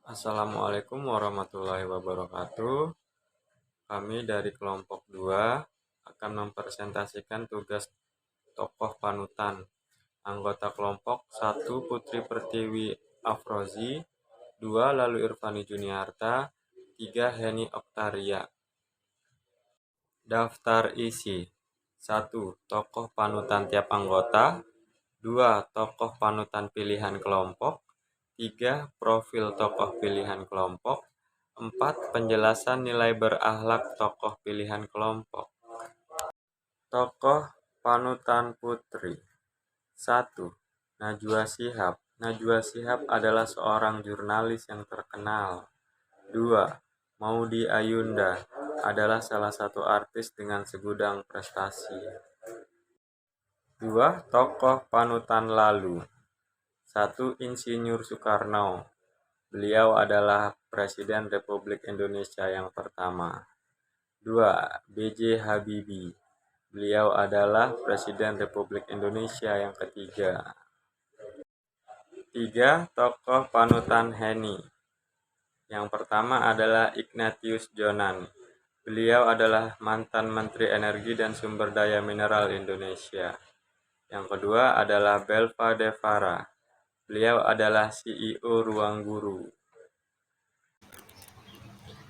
Assalamualaikum warahmatullahi wabarakatuh. Kami dari kelompok 2 akan mempresentasikan tugas tokoh panutan. Anggota kelompok 1 Putri Pertiwi Afrozi, 2 Lalu Irfani Juniarta, 3 Heni Oktaria. Daftar isi: 1. Tokoh panutan tiap anggota. 2. Tokoh panutan pilihan kelompok. 3. Profil tokoh pilihan kelompok. 4. Penjelasan nilai berakhlak tokoh pilihan kelompok. Tokoh panutan putri. 1. Najwa Shihab. Najwa Shihab adalah seorang jurnalis yang terkenal. 2. Maudy Ayunda adalah salah satu artis dengan segudang prestasi. 2. Tokoh panutan Lalu. 1. Insinyur Soekarno. Beliau adalah Presiden Republik Indonesia yang pertama. 2. B.J. Habibie. Beliau adalah Presiden Republik Indonesia yang ketiga. 3. Tokoh panutan Heni. Yang pertama adalah Ignatius Jonan. Beliau adalah mantan Menteri Energi dan Sumber Daya Mineral Indonesia. Yang kedua adalah Belva Devara. Beliau adalah CEO Ruang Guru.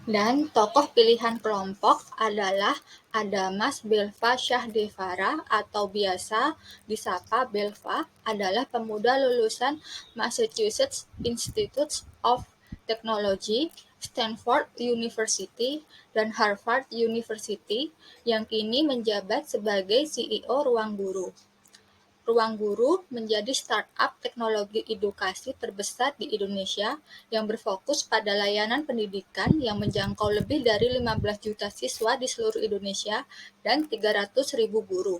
Dan tokoh pilihan kelompok adalah Adamas Belva Syahdevara atau biasa disapa Belva, adalah pemuda lulusan Massachusetts Institute of Technology, Stanford University, dan Harvard University yang kini menjabat sebagai CEO Ruang Guru. Ruang Guru menjadi startup teknologi edukasi terbesar di Indonesia yang berfokus pada layanan pendidikan yang menjangkau lebih dari 15 juta siswa di seluruh Indonesia dan 300.000 guru.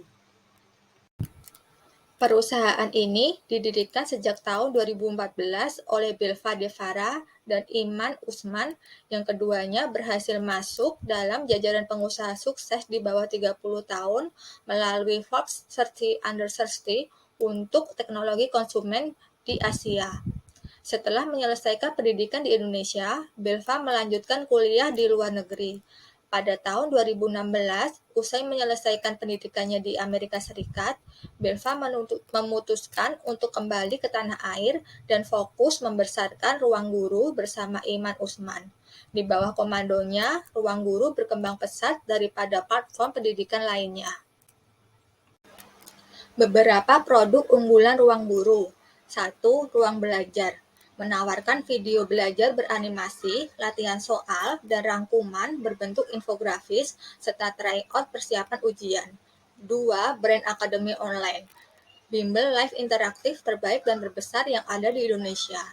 Perusahaan ini didirikan sejak tahun 2014 oleh Belva Devara dan Iman Usman, yang keduanya berhasil masuk dalam jajaran pengusaha sukses di bawah 30 tahun melalui Forbes 30 Under 30 untuk teknologi konsumen di Asia. Setelah menyelesaikan pendidikan di Indonesia, Belva melanjutkan kuliah di luar negeri. Pada tahun 2016, usai menyelesaikan pendidikannya di Amerika Serikat, Belva memutuskan untuk kembali ke tanah air dan fokus membesarkan Ruang Guru bersama Iman Usman. Di bawah komandonya, Ruang Guru berkembang pesat daripada platform pendidikan lainnya. Beberapa produk unggulan Ruang Guru. 1. Ruang Belajar. Menawarkan video belajar beranimasi, latihan soal, dan rangkuman berbentuk infografis, serta tryout persiapan ujian. 2. Brand Academy Online. Bimbel live interaktif terbaik dan terbesar yang ada di Indonesia.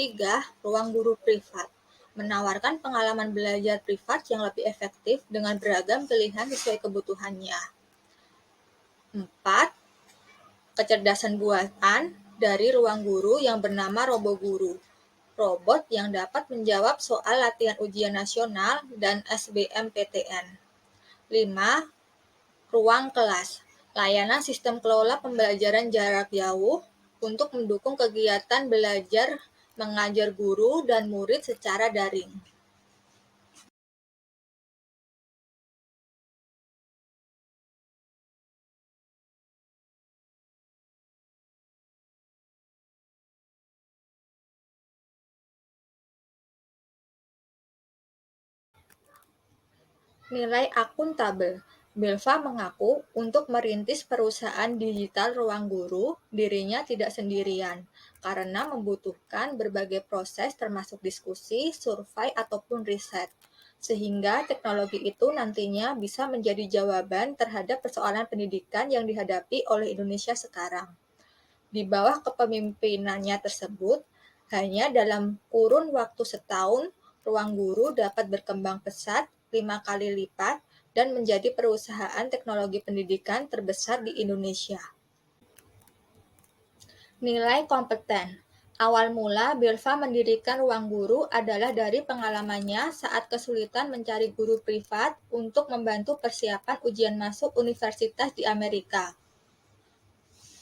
3. Ruang Guru Privat. Menawarkan pengalaman belajar privat yang lebih efektif dengan beragam pilihan sesuai kebutuhannya. 4. Kecerdasan buatan dari Ruang Guru yang bernama RoboGuru, robot yang dapat menjawab soal latihan ujian nasional dan SBMPTN. 5. Ruang Kelas, layanan sistem kelola pembelajaran jarak jauh untuk mendukung kegiatan belajar mengajar guru dan murid secara daring. Nilai akuntabel. Belva mengaku untuk merintis perusahaan digital Ruang Guru, dirinya tidak sendirian, karena membutuhkan berbagai proses termasuk diskusi, survei, ataupun riset. Sehingga teknologi itu nantinya bisa menjadi jawaban terhadap persoalan pendidikan yang dihadapi oleh Indonesia sekarang. Di bawah kepemimpinannya tersebut, hanya dalam kurun waktu setahun, Ruang Guru dapat berkembang pesat 5 kali lipat dan menjadi perusahaan teknologi pendidikan terbesar di Indonesia. Nilai kompeten. Awal mula Belva mendirikan Ruang Guru adalah dari pengalamannya saat kesulitan mencari guru privat untuk membantu persiapan ujian masuk universitas di Amerika.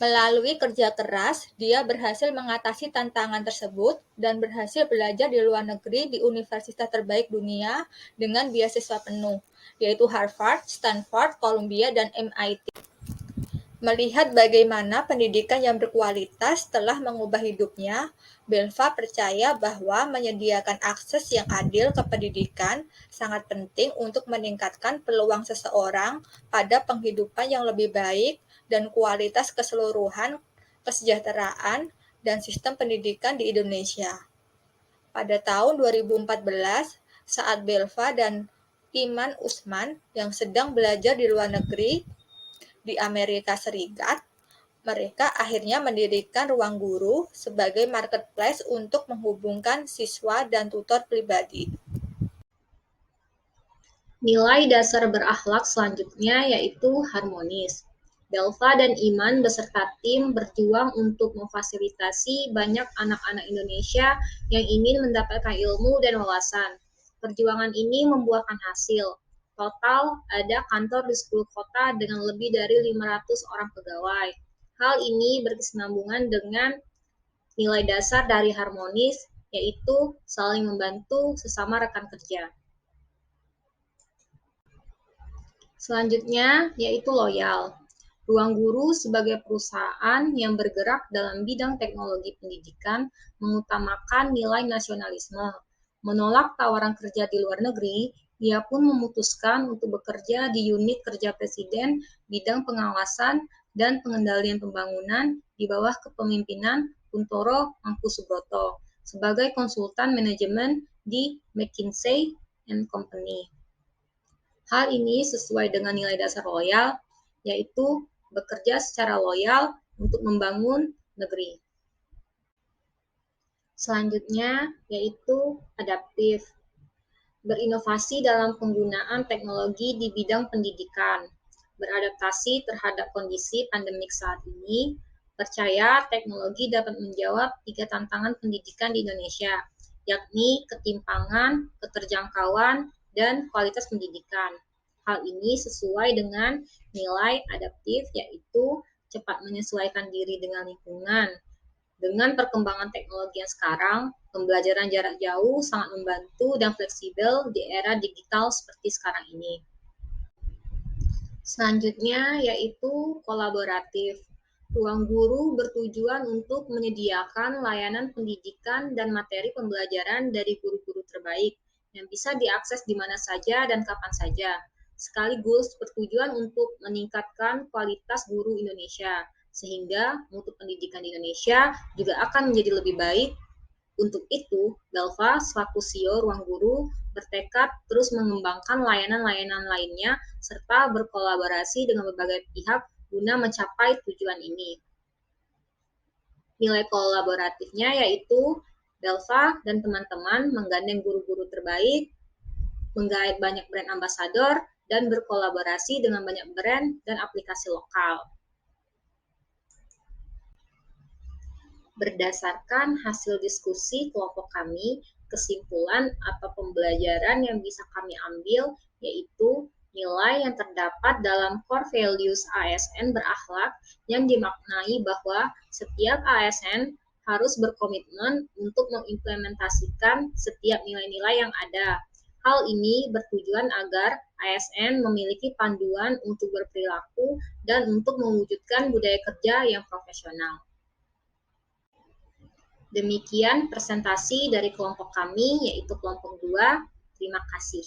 Melalui kerja keras, dia berhasil mengatasi tantangan tersebut dan berhasil belajar di luar negeri di universitas terbaik dunia dengan beasiswa penuh, yaitu Harvard, Stanford, Columbia, dan MIT. Melihat bagaimana pendidikan yang berkualitas telah mengubah hidupnya, Belva percaya bahwa menyediakan akses yang adil ke pendidikan sangat penting untuk meningkatkan peluang seseorang pada penghidupan yang lebih baik dan kualitas keseluruhan kesejahteraan dan sistem pendidikan di Indonesia. Pada tahun 2014, saat Belva dan Iman Usman yang sedang belajar di luar negeri di Amerika Serikat, mereka akhirnya mendirikan Ruang Guru sebagai marketplace untuk menghubungkan siswa dan tutor pribadi. Nilai dasar berakhlak selanjutnya yaitu harmonis. Belva dan Iman beserta tim berjuang untuk memfasilitasi banyak anak-anak Indonesia yang ingin mendapatkan ilmu dan wawasan. Perjuangan ini membuahkan hasil. Total ada kantor di 10 kota dengan lebih dari 500 orang pegawai. Hal ini berkesinambungan dengan nilai dasar dari harmonis, yaitu saling membantu sesama rekan kerja. Selanjutnya, yaitu loyal. Ruang Guru sebagai perusahaan yang bergerak dalam bidang teknologi pendidikan mengutamakan nilai nasionalisme. Menolak tawaran kerja di luar negeri, ia pun memutuskan untuk bekerja di unit kerja Presiden bidang pengawasan dan pengendalian pembangunan di bawah kepemimpinan Kuntoro Mangkusubroto sebagai konsultan manajemen di McKinsey & Company. Hal ini sesuai dengan nilai dasar loyal, yaitu bekerja secara loyal untuk membangun negeri. Selanjutnya, yaitu adaptif. Berinovasi dalam penggunaan teknologi di bidang pendidikan. Beradaptasi terhadap kondisi pandemik saat ini, percaya teknologi dapat menjawab 3 tantangan pendidikan di Indonesia, yakni ketimpangan, keterjangkauan, dan kualitas pendidikan. Hal ini sesuai dengan nilai adaptif, yaitu cepat menyesuaikan diri dengan lingkungan. Dengan perkembangan teknologi yang sekarang, pembelajaran jarak jauh sangat membantu dan fleksibel di era digital seperti sekarang ini. Selanjutnya yaitu kolaboratif. Ruang Guru bertujuan untuk menyediakan layanan pendidikan dan materi pembelajaran dari guru-guru terbaik yang bisa diakses di mana saja dan kapan saja. Sekaligus bertujuan untuk meningkatkan kualitas guru Indonesia, sehingga mutu pendidikan di Indonesia juga akan menjadi lebih baik. Untuk itu, Belva selaku CEO Ruang Guru bertekad terus mengembangkan layanan-layanan lainnya serta berkolaborasi dengan berbagai pihak guna mencapai tujuan ini. Nilai kolaboratifnya yaitu Belva dan teman-teman menggandeng guru-guru terbaik, menggait banyak brand ambassador, dan berkolaborasi dengan banyak brand dan aplikasi lokal. Berdasarkan hasil diskusi kelompok kami, kesimpulan atau pembelajaran yang bisa kami ambil yaitu nilai yang terdapat dalam core values ASN berakhlak yang dimaknai bahwa setiap ASN harus berkomitmen untuk mengimplementasikan setiap nilai-nilai yang ada. Hal ini bertujuan agar ASN memiliki panduan untuk berperilaku dan untuk mewujudkan budaya kerja yang profesional. Demikian presentasi dari kelompok kami, yaitu kelompok 2. Terima kasih.